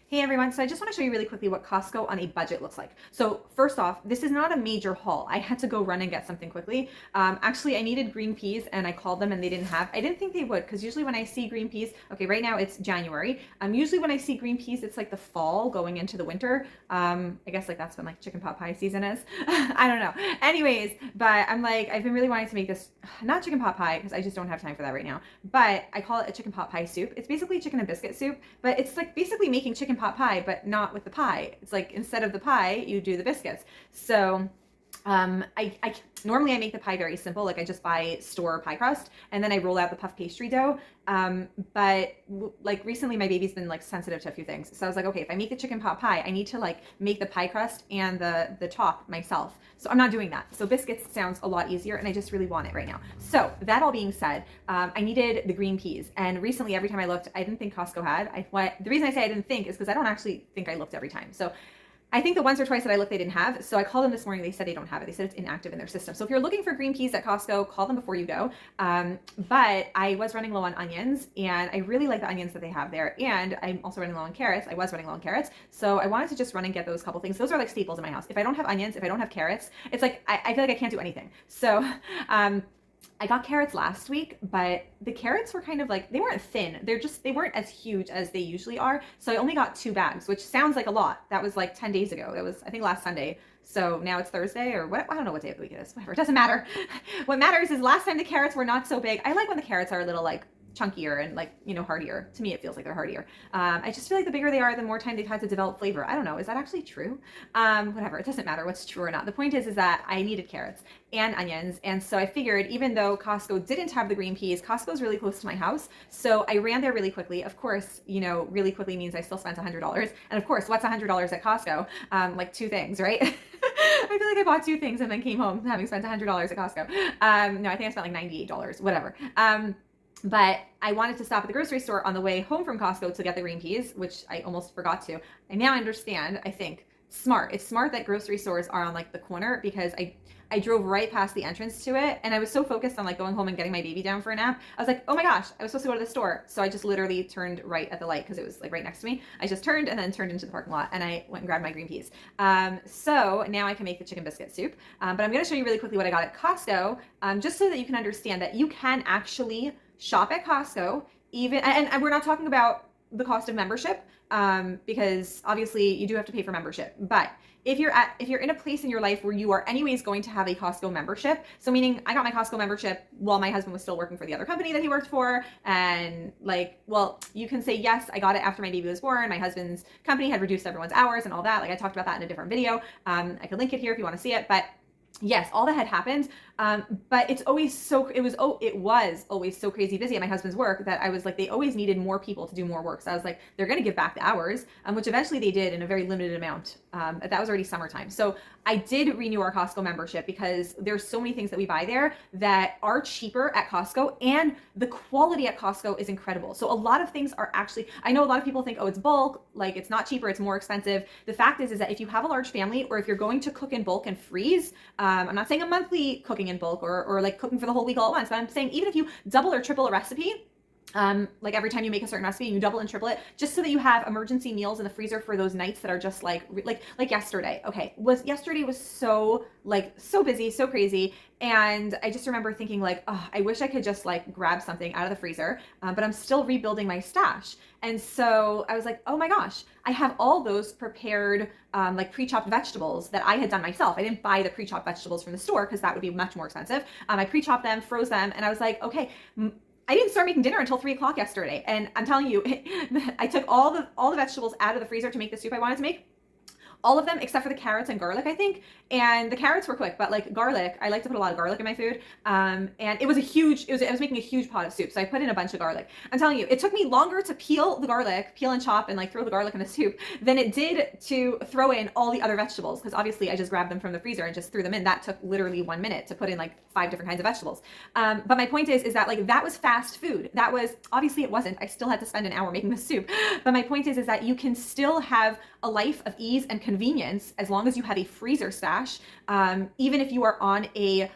Hey everyone, so I just want to show you really quickly what Costco on a budget looks like. So first off, this is not a major haul. I had to go run and get something quickly. Actually, I needed green peas and I called them and they didn't have. I didn't think they would because usually when I see green peas, okay, right now it's January. Usually when I see green peas, it's like the fall going into the winter. I guess like that's when like chicken pot pie season is. I don't know. Anyways, but I'm like, I've been really wanting to make this, not chicken pot pie because I just don't have time for that right now, but I call it a chicken pot pie soup. It's basically chicken and biscuit soup, but it's like basically making chicken pot pie, but not with the pie. It's like instead of the pie, you do the biscuits. So I normally I make the pie very simple. Like I just buy store pie crust and then I roll out the puff pastry dough. But like recently my baby's been like sensitive to a few things. So I was like, okay, if I make the chicken pot pie, I need to like make the pie crust and the top myself. So I'm not doing that. So biscuits sounds a lot easier and I just really want it right now. So that all being said, I needed the green peas. And recently every time I looked, I didn't think Costco had. The reason I say I didn't think is because I don't actually think I looked every time. So I think the once or twice that I looked, they didn't have. So I called them this morning. They said they don't have it. They said it's inactive in their system. So if you're looking for green peas at Costco, call them before you go. But I was running low on onions and I really like the onions that they have there. And I'm also running low on carrots. I was running low on carrots. So I wanted to just run and get those couple things. Those are like staples in my house. If I don't have onions, if I don't have carrots, it's like, I feel like I can't do anything. So, I got carrots last week, but the carrots were kind of like, they weren't thin. They weren't as huge as they usually are. So I only got 2 bags, which sounds like a lot. That was like 10 days ago. That was, I think, last Sunday. So now it's Thursday or what? I don't know what day of the week it is. Whatever. It doesn't matter. What matters is last time the carrots were not so big. I like when the carrots are a little like chunkier and like, hardier. To me, it feels like they're hardier. I just feel like the bigger they are, the more time they've had to develop flavor. I don't know. Is that actually true? Whatever. It doesn't matter what's true or not. The point is that I needed carrots and onions. And so I figured even though Costco didn't have the green peas, Costco's really close to my house. So I ran there really quickly. Of course, really quickly means I still spent $100. And of course, what's $100 at Costco? Like 2 things, right? I feel like I bought 2 things and then came home having spent $100 at Costco. No, I think I spent like $98, whatever. But I wanted to stop at the grocery store on the way home from Costco to get the green peas, which I almost forgot to. I now understand, I think, smart. It's smart that grocery stores are on like the corner because I drove right past the entrance to it and I was so focused on like going home and getting my baby down for a nap. I was like, oh my gosh, I was supposed to go to the store. So I just literally turned right at the light because it was like right next to me. I just turned and then turned into the parking lot and I went and grabbed my green peas. So now I can make the chicken biscuit soup. But I'm going to show you really quickly what I got at Costco, just so that you can understand that you can actually shop at Costco, even, and we're not talking about the cost of membership, because obviously you do have to pay for membership. But if you're in a place in your life where you are anyways going to have a Costco membership, so meaning I got my Costco membership while my husband was still working for the other company that he worked for, and like, well, you can say yes, I got it after my baby was born. My husband's company had reduced everyone's hours and all that. Like I talked about that in a different video. I could link it here if you want to see it, but yes, all that had happened. But it was always so crazy busy at my husband's work that I was like, they always needed more people to do more work. So I was like, they're going to give back the hours, which eventually they did in a very limited amount. That was already summertime. So I did renew our Costco membership because there's so many things that we buy there that are cheaper at Costco and the quality at Costco is incredible. So a lot of things are actually, I know a lot of people think, oh, it's bulk, like it's not cheaper, it's more expensive. The fact is that if you have a large family or if you're going to cook in bulk and freeze, I'm not saying a monthly cooking in bulk or like cooking for the whole week all at once, but I'm saying even if you double or triple a recipe, like every time you make a certain recipe, you double and triple it just so that you have emergency meals in the freezer for those nights that are just like yesterday. Okay. Yesterday was so busy, so crazy. And I just remember thinking like, oh, I wish I could just like grab something out of the freezer, but I'm still rebuilding my stash. And so I was like, oh my gosh, I have all those prepared, like pre-chopped vegetables that I had done myself. I didn't buy the pre-chopped vegetables from the store because that would be much more expensive. I pre-chopped them, froze them, and I was like, okay, I didn't start making dinner until 3 o'clock yesterday. And I'm telling you, I took all the vegetables out of the freezer to make the soup I wanted to make. All of them except for the carrots and garlic, I think. And the carrots were quick, but like garlic, I like to put a lot of garlic in my food. And it was I was making a huge pot of soup. So I put in a bunch of garlic. I'm telling you, it took me longer to peel the garlic, peel and chop and like throw the garlic in the soup than it did to throw in all the other vegetables. Cause obviously I just grabbed them from the freezer and just threw them in. That took literally 1 minute to put in like 5 different kinds of vegetables. But my point is that like, that was fast food. That was, obviously it wasn't, I still had to spend an hour making the soup. But my point is that you can still have a life of ease and convenience as long as you have a freezer stash, even if you are on a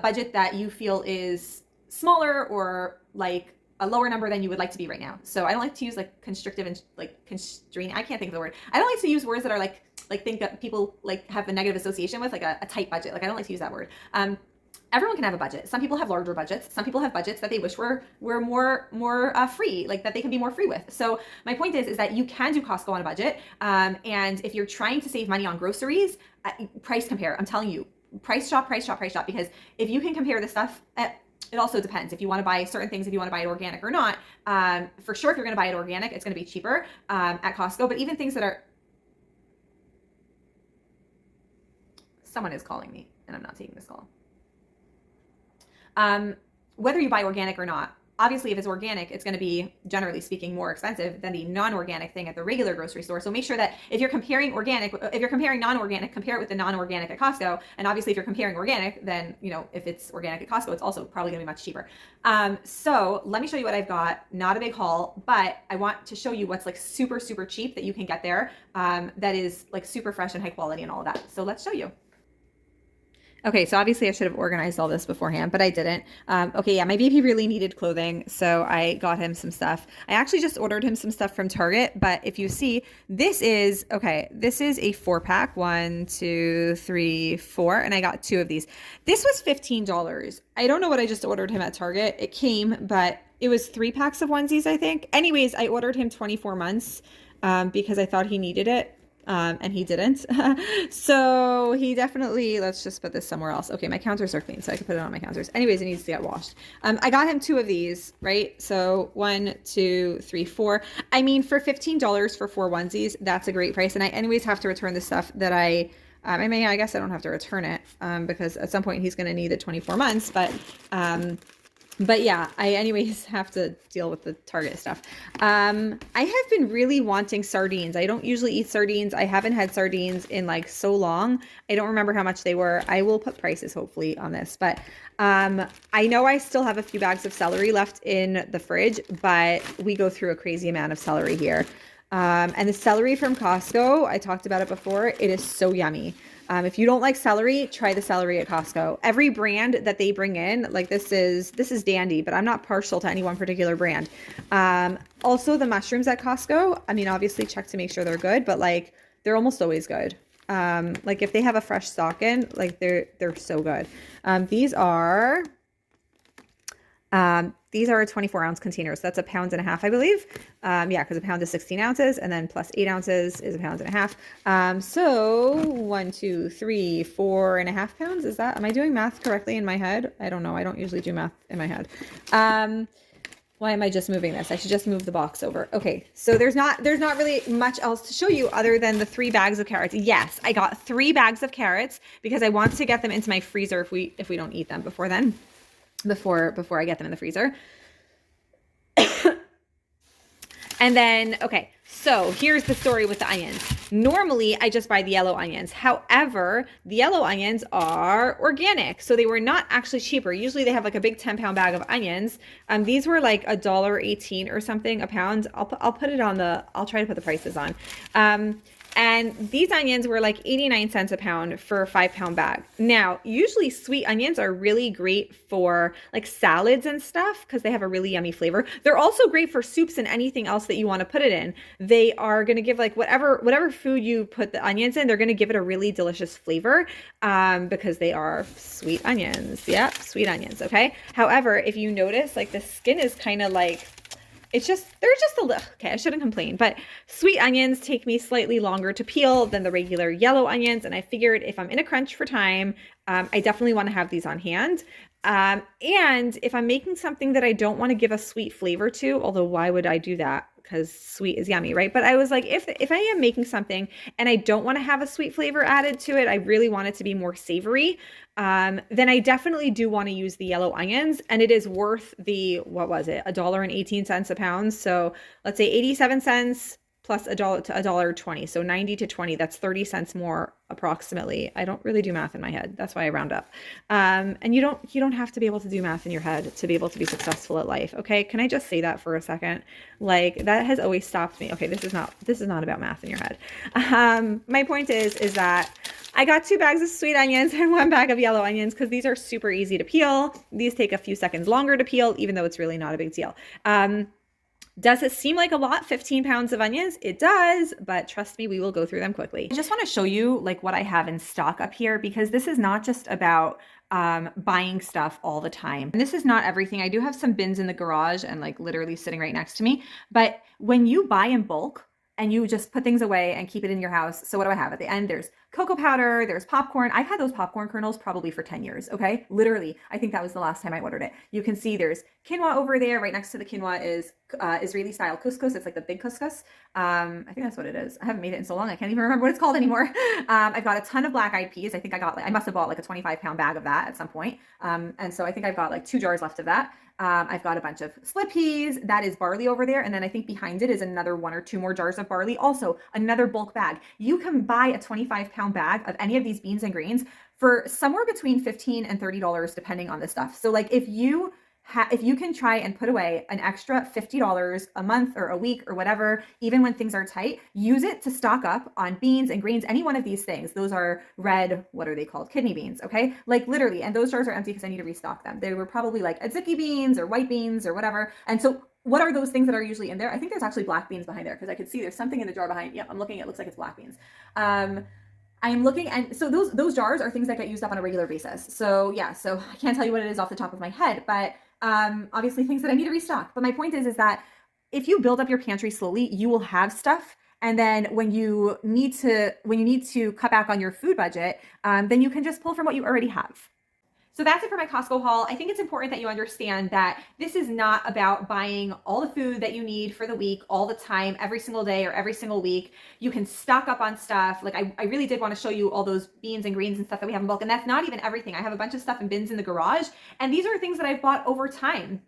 budget that you feel is smaller or like a lower number than you would like to be right now. So I don't like to use like constrictive and like constraining. I can't think of the word. I don't like to use words that are like think that people like have a negative association with, like a tight budget. Like I don't like to use that word. Everyone can have a budget. Some people have larger budgets. Some people have budgets that they wish were more free, like that they can be more free with. So my point is that you can do Costco on a budget. And if you're trying to save money on groceries, price compare. I'm telling you, price shop, because if you can compare the stuff it also depends if you want to buy certain things, if you want to buy it organic or not. For sure, if you're going to buy it organic, it's going to be cheaper at Costco. But even things that are... Someone is calling me and I'm not taking this call. Whether you buy organic or not, obviously if it's organic, it's going to be, generally speaking, more expensive than the non-organic thing at the regular grocery store. So make sure that if you're comparing non-organic, compare it with the non-organic at Costco. And obviously if you're comparing organic, then, you know, if it's organic at Costco, it's also probably going to be much cheaper. So let me show you what I've got. Not a big haul, but I want to show you what's like super, super cheap that you can get there. That is like super fresh and high quality and all of that. So let's show you. Okay, so obviously I should have organized all this beforehand, but I didn't. Okay, yeah, my baby really needed clothing, so I got him some stuff. I actually just ordered him some stuff from Target, but if you see, this is a 4-pack, 1, 2, 3, 4, and I got 2 of these. This was $15. I don't know what I just ordered him at Target. It came, but it was 3 packs of onesies, I think. Anyways, I ordered him 24 months because I thought he needed it. And he didn't. So he definitely, let's just put this somewhere else. Okay, my counters are clean, so I can put it on my counters. Anyways, it needs to get washed. I got him 2 of these, right? So 1, 2, 3, 4. I mean, for $15 for 4 onesies, that's a great price. And I anyways have to return the stuff that I guess I don't have to return it because at some point he's going to need it 24 months. But yeah, I anyways have to deal with the Target stuff. I have been really wanting sardines. I don't usually eat sardines. I haven't had sardines in like so long. I don't remember how much they were. I will put prices hopefully on this, but I know I still have a few bags of celery left in the fridge, but we go through a crazy amount of celery here. And the celery from Costco, I talked about it before. It is so yummy. If you don't like celery, try the celery at Costco. Every brand that they bring in, like this is Dandy, but I'm not partial to any one particular brand. Also the mushrooms at Costco, I mean, obviously check to make sure they're good, but like they're almost always good. Like if they have a fresh stock in, like they're so good. These are a 24-ounce container. So that's 1.5 pounds, I believe. Yeah, because a pound is 16 ounces and then plus 8 ounces is 1.5 pounds. So 1, 2, 3, 4.5 pounds. Is that, am I doing math correctly in my head? I don't know. I don't usually do math in my head. Why am I just moving this? I should just move the box over. Okay. So there's not really much else to show you other than the 3 bags of carrots. Yes, I got 3 bags of carrots because I want to get them into my freezer if we don't eat them before then. Before I get them in the freezer. And then, okay, so here's the story with the onions. Normally, I just buy the yellow onions. However, the yellow onions are organic, so they were not actually cheaper. Usually they have like a big 10-pound bag of onions. These were like $1.18 or something a pound. I'll put it on I'll try to put the prices on. And these onions were like 89 cents a pound for a 5-pound bag. Now, usually sweet onions are really great for like salads and stuff because they have a really yummy flavor. They're also great for soups and anything else that you want to put it in. They are going to give like whatever food you put the onions in, they're going to give it a really delicious flavor because they are sweet onions. Yep, sweet onions, okay? However, if you notice, like the skin is kind of like, they're just a little, okay, I shouldn't complain, but sweet onions take me slightly longer to peel than the regular yellow onions. And I figured if I'm in a crunch for time, I definitely want to have these on hand. And if I'm making something that I don't want to give a sweet flavor to, although why would I do that? Because sweet is yummy, right? But I was like, if I am making something and I don't want to have a sweet flavor added to it, I really want it to be more savory, then I definitely do want to use the yellow onions. And it is worth the, what was it? $1.18 a pound. So let's say 87 cents plus $1 to $1.20. So 90 to 20, that's 30 cents more approximately. I don't really do math in my head. That's why I round up. And you don't have to be able to do math in your head to be able to be successful at life. Okay. Can I just say that for a second? Like that has always stopped me. Okay. This is not about math in your head. My point is that I got 2 bags of sweet onions and 1 bag of yellow onions because these are super easy to peel. These take a few seconds longer to peel, even though it's really not a big deal. Does it seem like a lot, 15 pounds of onions? It does, but trust me, we will go through them quickly. I just want to show you like what I have in stock up here because this is not just about buying stuff all the time. And this is not everything. I do have some bins in the garage and like literally sitting right next to me. But when you buy in bulk, and you just put things away and keep it in your house. So what do I have at the end? There's cocoa powder, there's popcorn. I've had those popcorn kernels probably for 10 years, okay? Literally, I think that was the last time I ordered it. You can see there's quinoa over there. Right next to the quinoa is Israeli style couscous. It's like the big couscous. I think that's what it is. I haven't made it in so long. I can't even remember what it's called anymore. I've got a ton of black eyed peas. I think I must have bought like a 25-pound bag of that at some point. And so I think I've got like 2 jars left of that. I've got a bunch of split peas. That is barley over there. And then I think behind it is another 1 or 2 more jars of barley. Also another bulk bag. You can buy a 25-pound bag of any of these beans and greens for somewhere between $15 and $30, depending on the stuff. So like if you can try and put away an extra $50 a month or a week or whatever, even when things are tight, use it to stock up on beans and greens, any one of these things. Those are red, what are they called? Kidney beans, okay? Like literally, and those jars are empty because I need to restock them. They were probably like tzatziki beans or white beans or whatever. And so what are those things that are usually in there? I think there's actually black beans behind there because I could see there's something in the jar behind. Yep, I'm looking, it looks like it's black beans. I'm looking, and so those jars are things that get used up on a regular basis. So yeah, so I can't tell you what it is off the top of my head, but obviously things that I need to restock. But my point is that if you build up your pantry slowly, you will have stuff. And then when you need to cut back on your food budget, then you can just pull from what you already have. So that's it for my Costco haul. I think it's important that you understand that this is not about buying all the food that you need for the week all the time, every single day or every single week. You can stock up on stuff. Like I really did want to show you all those beans and greens and stuff that we have in bulk. And that's not even everything. I have a bunch of stuff in bins in the garage. And these are things that I've bought over time.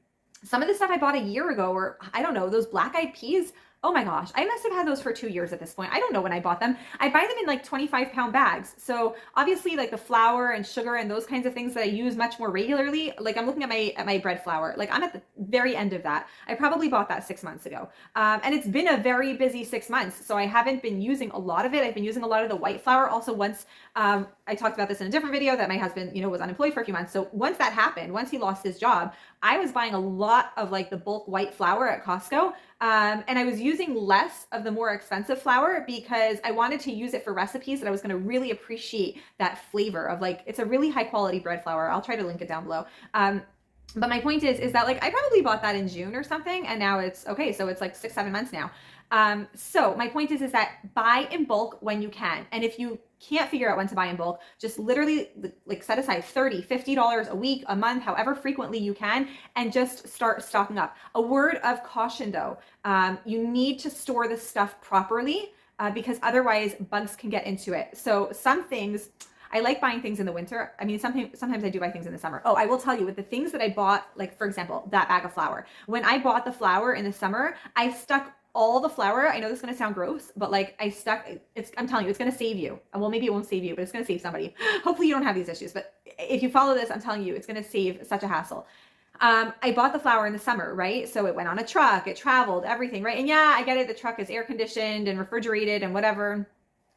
Some of the stuff I bought a year ago, or I don't know, those black eyed peas. Oh my gosh, I must have had those for 2 years at this point. I don't know when I bought them. I buy them in like 25-pound bags. So obviously like the flour and sugar and those kinds of things that I use much more regularly, like I'm looking at my bread flour, like I'm at the very end of that. I probably bought that 6 months ago. And it's been a very busy 6 months. So I haven't been using a lot of it. I've been using a lot of the white flour. Also once, I talked about this in a different video that my husband, was unemployed for a few months. So once that happened, once he lost his job, I was buying a lot of like the bulk white flour at Costco. And I was using less of the more expensive flour because I wanted to use it for recipes that I was going to really appreciate that flavor of like, it's a really high quality bread flour. I'll try to link it down below. But my point is that like, I probably bought that in June or something. And now it's okay. So it's like 6-7 months now. So my point is that buy in bulk when you can. And if you can't figure out when to buy in bulk, just literally like set aside $30, $50 a week, a month, however frequently you can, and just start stocking up. A word of caution though, you need to store the stuff properly because otherwise bugs can get into it. So some things, I like buying things in the winter. I mean, sometimes I do buy things in the summer. Oh, I will tell you with the things that I bought, like for example, that bag of flour. When I bought the flour in the summer, I stuck all the flour. I know this is going to sound gross, but like I'm telling you, it's going to save you. Well, maybe it won't save you, but it's going to save somebody. Hopefully you don't have these issues, but if you follow this, I'm telling you, it's going to save such a hassle. I bought the flour in the summer, right? So it went on a truck, it traveled, everything, right? And yeah, I get it. The truck is air conditioned and refrigerated and whatever.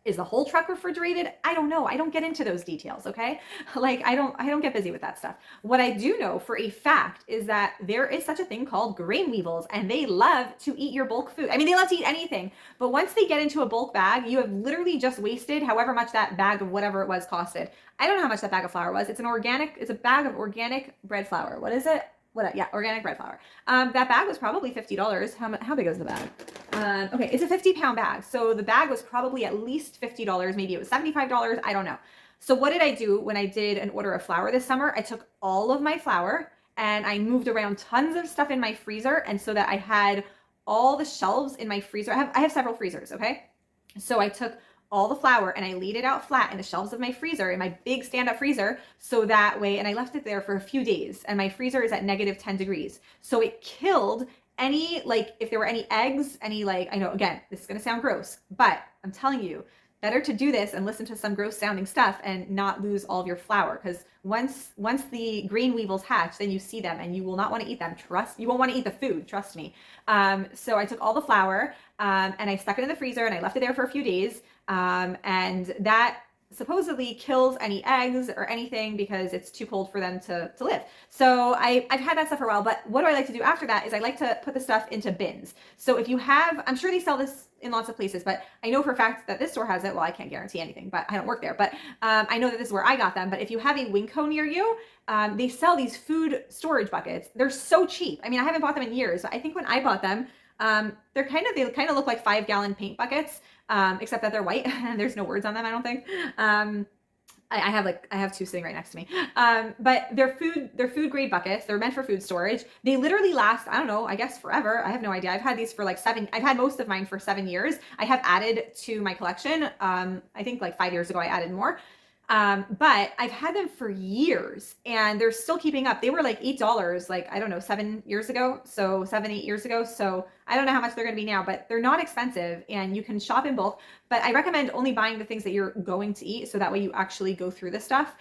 Is the whole truck refrigerated? I don't know. I don't get into those details, okay? Like I don't get busy with that stuff. What I do know for a fact is that there is such a thing called grain weevils and they love to eat your bulk food. I mean, they love to eat anything, but once they get into a bulk bag, you have literally just wasted however much that bag of whatever it was costed. I don't know how much that bag of flour was. It's a bag of organic bread flour. What is it? Yeah, organic bread flour. That bag was probably $50. How big was the bag? Okay, it's a 50-pound bag. So the bag was probably at least $50. Maybe it was $75. I don't know. So what did I do when I did an order of flour this summer? I took all of my flour and I moved around tons of stuff in my freezer. And so that I had all the shelves in my freezer. I have several freezers, okay? So I took all the flour and I laid it out flat in the shelves of my freezer, in my big stand-up freezer, so that way, and I left it there for a few days, and my freezer is at -10 degrees. So it killed any, like, if there were any eggs, any, like, I know, again, this is gonna sound gross, but I'm telling you, better to do this and listen to some gross sounding stuff and not lose all of your flour, because once the green weevils hatch, then you see them and you will not want to eat them. You won't want to eat the food, trust me. So I took all the flour and I stuck it in the freezer and I left it there for a few days. And that supposedly kills any eggs or anything because it's too cold for them to live. So I've had that stuff for a while, but what do I like to do after that is I like to put the stuff into bins. So if you have, I'm sure they sell this in lots of places, but I know for a fact that this store has it. Well, I can't guarantee anything, but I don't work there. But I know that this is where I got them. But if you have a Winco near you, they sell these food storage buckets. They're so cheap. I mean, I haven't bought them in years. I think when I bought them, they kind of look like 5-gallon paint buckets, except that they're white and there's no words on them, I don't think. I have two sitting right next to me. But they're food grade buckets. They're meant for food storage. They literally last, I don't know, I guess forever. I have no idea. I've had these for like I've had most of mine for 7 years. I have added to my collection. I think like 5 years ago I added more. But I've had them for years and they're still keeping up. They were like $8, like, I don't know, 7 years ago. So 7, 8 years ago. So I don't know how much they're going to be now, but they're not expensive and you can shop in bulk. But I recommend only buying the things that you're going to eat. So that way you actually go through the stuff.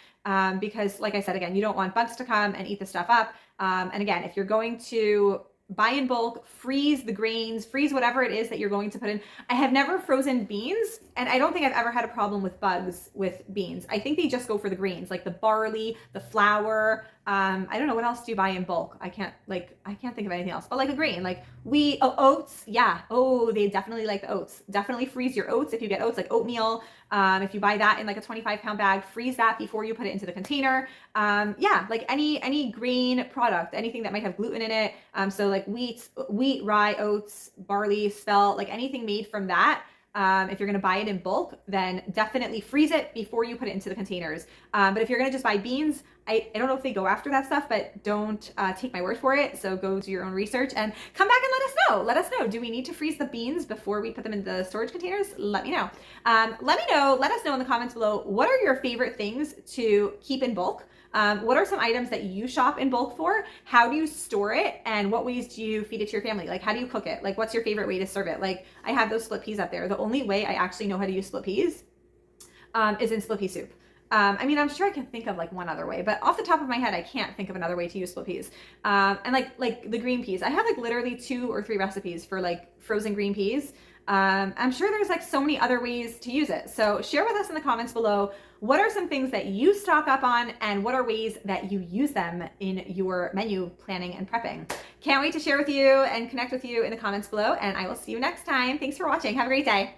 Because like I said, again, you don't want bugs to come and eat the stuff up. And again, if you're going to buy in bulk, freeze the grains, freeze whatever it is that you're going to put in. I have never frozen beans, and I don't think I've ever had a problem with bugs with beans. I think they just go for the grains, like the barley, the flour. I don't know what else do you buy in bulk. I can't think of anything else, but like a grain, like wheat, oats. Yeah. Oh, they definitely like the oats. Definitely freeze your oats if you get oats, like oatmeal. If you buy that in like a 25-pound bag, freeze that before you put it into the container. Yeah, like any grain product, anything that might have gluten in it. So like wheat, rye, oats, barley, spelt, like anything made from that. If you're going to buy it in bulk, then definitely freeze it before you put it into the containers. But if you're going to just buy beans, I don't know if they go after that stuff, but don't take my word for it. So go do your own research and come back and let us know. Let us know. Do we need to freeze the beans before we put them in the storage containers? Let me know. Let us know in the comments below, what are your favorite things to keep in bulk? What are some items that you shop in bulk for? How do you store it? And what ways do you feed it to your family? Like, how do you cook it? Like, what's your favorite way to serve it? Like, I have those split peas up there. The only way I actually know how to use split peas is in split pea soup. I mean, I'm sure I can think of like one other way, but off the top of my head, I can't think of another way to use split peas. And like the green peas, I have like literally 2 or 3 recipes for like frozen green peas. I'm sure there's like so many other ways to use it. So share with us in the comments below, what are some things that you stock up on and what are ways that you use them in your menu planning and prepping? Can't wait to share with you and connect with you in the comments below, and I will see you next time. Thanks for watching. Have a great day.